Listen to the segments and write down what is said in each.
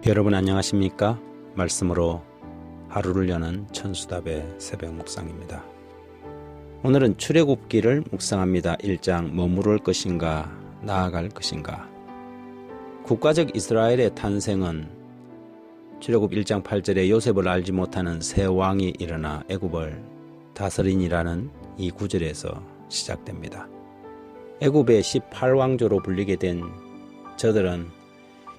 여러분 안녕하십니까? 말씀으로 하루를 여는 천수답의 새벽 묵상입니다. 오늘은 출애굽기를 묵상합니다. 1장 머무를 것인가 나아갈 것인가. 국가적 이스라엘의 탄생은 출애굽 1장 8절에 요셉을 알지 못하는 새 왕이 일어나 애굽을 다스리니라는 이 구절에서 시작됩니다. 애굽의 18왕조로 불리게 된 저들은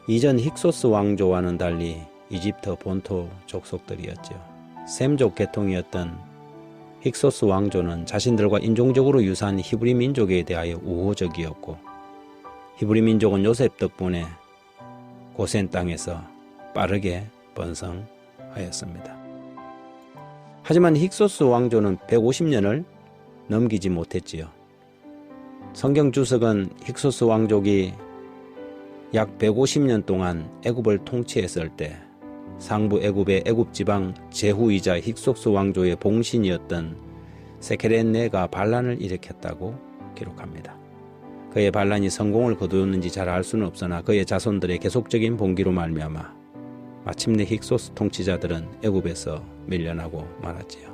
이전 힉소스 왕조와는 달리 이집트 본토 족속들이었죠. 셈족 계통이었던 힉소스 왕조는 자신들과 인종적으로 유사한 히브리 민족에 대하여 우호적이었고, 히브리 민족은 요셉 덕분에 고센 땅에서 빠르게 번성하였습니다. 하지만 힉소스 왕조는 150년을 넘기지 못했지요. 성경 주석은 힉소스 왕족이 약 150년 동안 애굽을 통치했을 때 상부 애굽의 애굽 지방 제후이자 힉소스 왕조의 봉신이었던 세케렌네가 반란을 일으켰다고 기록합니다. 그의 반란이 성공을 거두었는지 잘 알 수는 없으나 그의 자손들의 계속적인 봉기로 말미암아 마침내 힉소스 통치자들은 애굽에서 밀려나고 말았지요.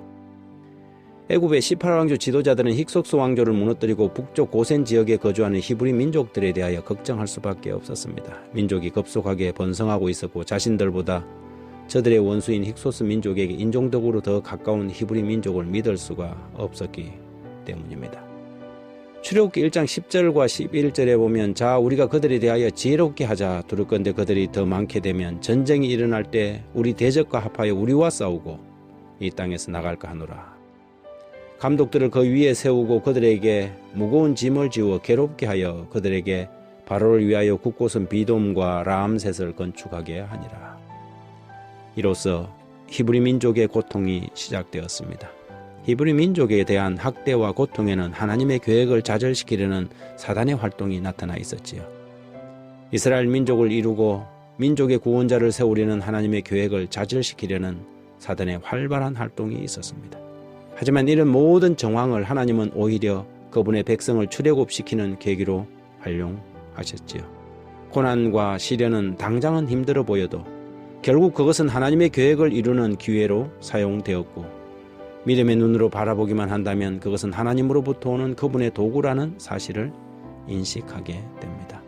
애굽의 18왕조 지도자들은 힉소스 왕조를 무너뜨리고 북쪽 고센 지역에 거주하는 히브리 민족들에 대하여 걱정할 수밖에 없었습니다. 민족이 급속하게 번성하고 있었고 자신들보다 저들의 원수인 힉소스 민족에게 인종적으로 더 가까운 히브리 민족을 믿을 수가 없었기 때문입니다. 출애굽기 1장 10절과 11절에 보면 자 우리가 그들에 대하여 지혜롭게 하자 두렵건대 그들이 더 많게 되면 전쟁이 일어날 때 우리 대적과 합하여 우리와 싸우고 이 땅에서 나갈까 하노라. 감독들을 그 위에 세우고 그들에게 무거운 짐을 지워 괴롭게 하여 그들에게 바로를 위하여 굳곳은 비돔과 라암셋을 건축하게 하니라. 이로써 히브리 민족의 고통이 시작되었습니다. 히브리 민족에 대한 학대와 고통에는 하나님의 계획을 좌절시키려는 사단의 활동이 나타나 있었지요. 이스라엘 민족을 이루고 민족의 구원자를 세우려는 하나님의 계획을 좌절시키려는 사단의 활발한 활동이 있었습니다. 하지만 이런 모든 정황을 하나님은 오히려 그분의 백성을 출애굽시키는 계기로 활용하셨지요. 고난과 시련은 당장은 힘들어 보여도 결국 그것은 하나님의 계획을 이루는 기회로 사용되었고, 믿음의 눈으로 바라보기만 한다면 그것은 하나님으로부터 오는 그분의 도구라는 사실을 인식하게 됩니다.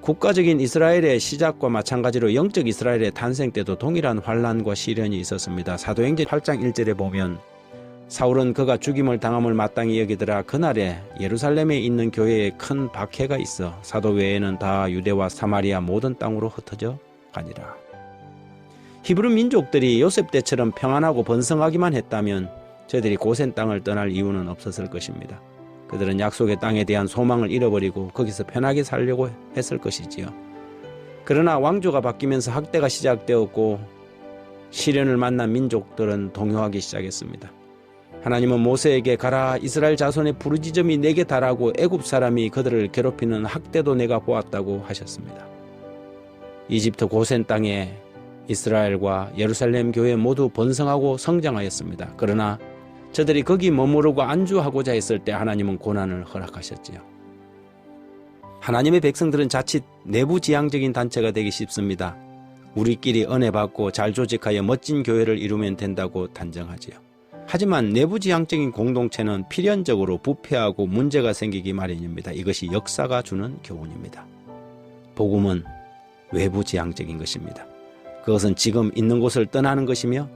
국가적인 이스라엘의 시작과 마찬가지로 영적 이스라엘의 탄생 때도 동일한 환난과 시련이 있었습니다. 사도행전 8장 1절에 보면 사울은 그가 죽임을 당함을 마땅히 여기더라. 그날에 예루살렘에 있는 교회에 큰 박해가 있어 사도 외에는 다 유대와 사마리아 모든 땅으로 흩어져 가니라. 히브리 민족들이 요셉 때처럼 평안하고 번성하기만 했다면 저들이 고센 땅을 떠날 이유는 없었을 것입니다. 그들은 약속의 땅에 대한 소망을 잃어버리고 거기서 편하게 살려고 했을 것이지요. 그러나 왕조가 바뀌면서 학대가 시작되었고 시련을 만난 민족들은 동요하기 시작했습니다. 하나님은 모세에게 가라 이스라엘 자손의 부르짖음이 내게 달하고 애굽 사람이 그들을 괴롭히는 학대도 내가 보았다고 하셨습니다. 이집트 고센 땅에 이스라엘과 예루살렘 교회 모두 번성하고 성장하였습니다. 그러나 저들이 거기 머무르고 안주하고자 했을 때 하나님은 고난을 허락하셨지요. 하나님의 백성들은 자칫 내부지향적인 단체가 되기 쉽습니다. 우리끼리 은혜 받고 잘 조직하여 멋진 교회를 이루면 된다고 단정하지요. 하지만 내부지향적인 공동체는 필연적으로 부패하고 문제가 생기기 마련입니다. 이것이 역사가 주는 교훈입니다. 복음은 외부지향적인 것입니다. 그것은 지금 있는 곳을 떠나는 것이며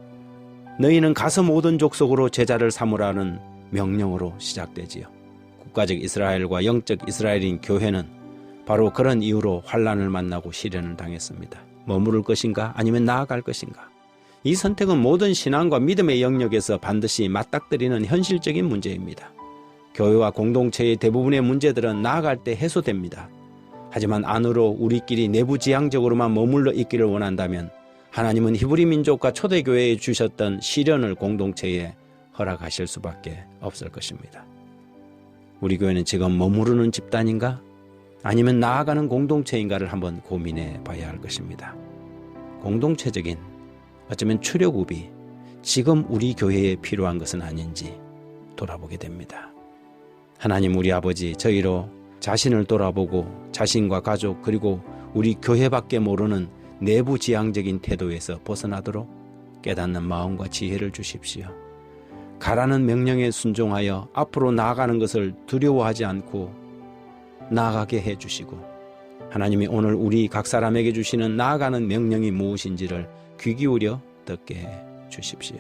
너희는 가서 모든 족속으로 제자를 삼으라는 명령으로 시작되지요. 국가적 이스라엘과 영적 이스라엘인 교회는 바로 그런 이유로 환난을 만나고 시련을 당했습니다. 머무를 것인가 아니면 나아갈 것인가. 이 선택은 모든 신앙과 믿음의 영역에서 반드시 맞닥뜨리는 현실적인 문제입니다. 교회와 공동체의 대부분의 문제들은 나아갈 때 해소됩니다. 하지만 안으로 우리끼리 내부지향적으로만 머물러 있기를 원한다면 하나님은 히브리 민족과 초대교회에 주셨던 시련을 공동체에 허락하실 수밖에 없을 것입니다. 우리 교회는 지금 머무르는 집단인가? 아니면 나아가는 공동체인가를 한번 고민해 봐야 할 것입니다. 공동체적인 어쩌면 출애굽이 지금 우리 교회에 필요한 것은 아닌지 돌아보게 됩니다. 하나님 우리 아버지 저희로 자신을 돌아보고 자신과 가족 그리고 우리 교회밖에 모르는 내부 지향적인 태도에서 벗어나도록 깨닫는 마음과 지혜를 주십시오. 가라는 명령에 순종하여 앞으로 나아가는 것을 두려워하지 않고 나아가게 해주시고, 하나님이 오늘 우리 각 사람에게 주시는 나아가는 명령이 무엇인지를 귀 기울여 듣게 해 주십시오.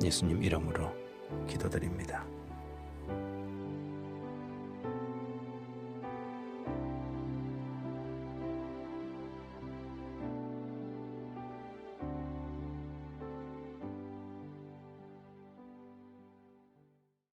예수님 이름으로 기도드립니다.